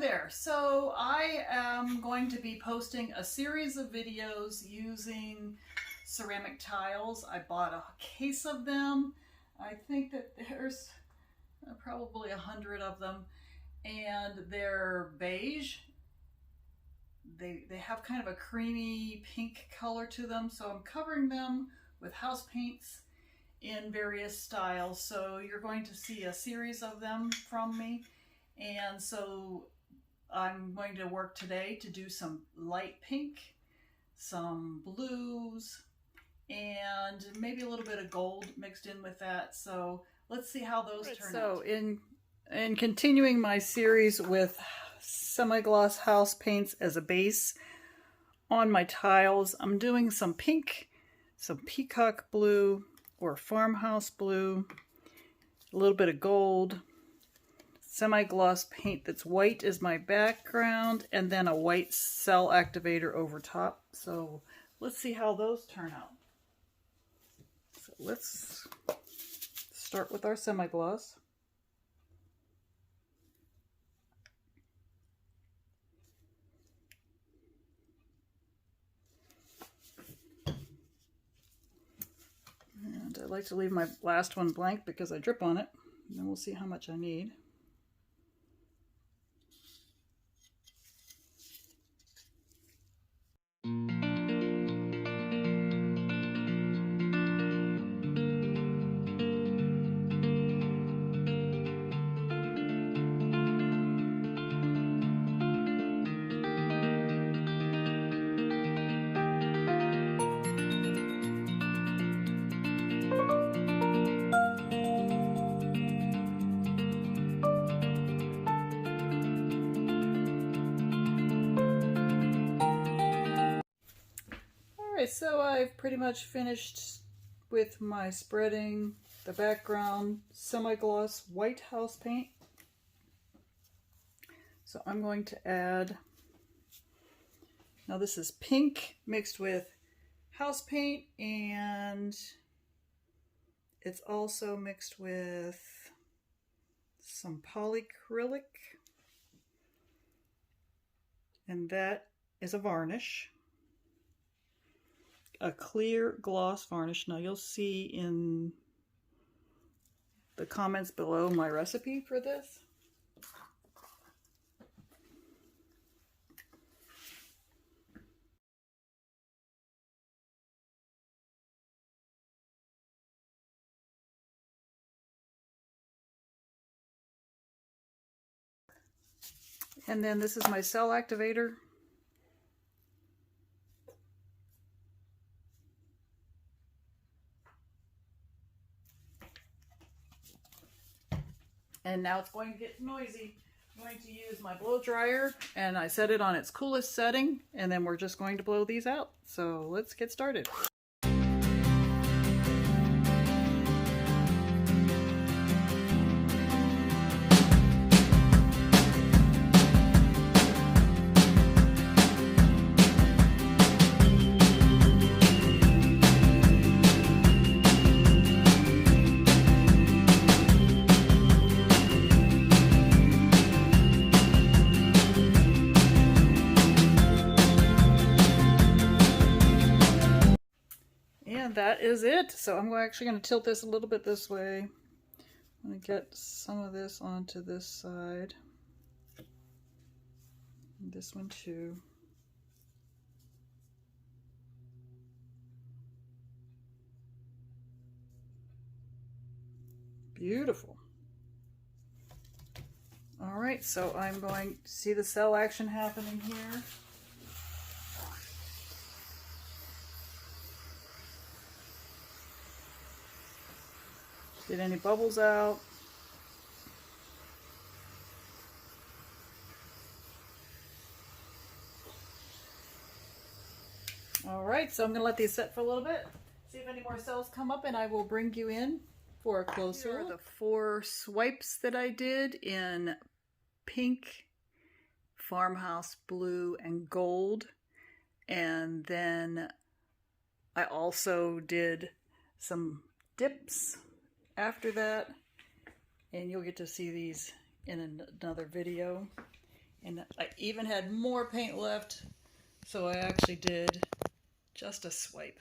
there. So I am going to be posting a series of videos using ceramic tiles. I bought a case of them. I think that there's probably 100 of them, and they're beige. They have kind of a creamy pink color to them, so I'm covering them with house paints in various styles. So you're going to see a series of them from me. And so I'm going to work today to do some light pink, some blues, and maybe a little bit of gold mixed in with that. So let's see how those turn out. So in continuing my series with semi-gloss house paints as a base on my tiles, I'm doing some pink, some peacock blue or farmhouse blue, a little bit of gold, semi-gloss paint that's white is my background, and then a white cell activator over top. So let's see how those turn out. So let's start with our semi-gloss. And I like to leave my last one blank because I drip on it. And then we'll see how much I need. Alright, so I've pretty much finished with my spreading the background semi-gloss white house paint. So I'm going to add, now this is pink mixed with house paint, and it's also mixed with some polyacrylic, and that is a varnish. A clear gloss varnish. Now you'll see in the comments below my recipe for this. And then this is my cell activator. And now it's going to get noisy. I'm going to use my blow dryer, and I set it on its coolest setting, and then we're just going to blow these out. So let's get started. That is it. So I'm actually going to tilt this a little bit this way. I'm going to get some of this onto this side. And this one too. Beautiful. All right, so I'm going to see the cell action happening here. Get any bubbles out. All right, so I'm going to let these set for a little bit. See if any more cells come up, and I will bring you in for a closer look. Here are the 4 swipes that I did in pink, farmhouse blue, and gold. And then I also did some dips after that, and you'll get to see these in another video. And I even had more paint left, so I actually did just a swipe.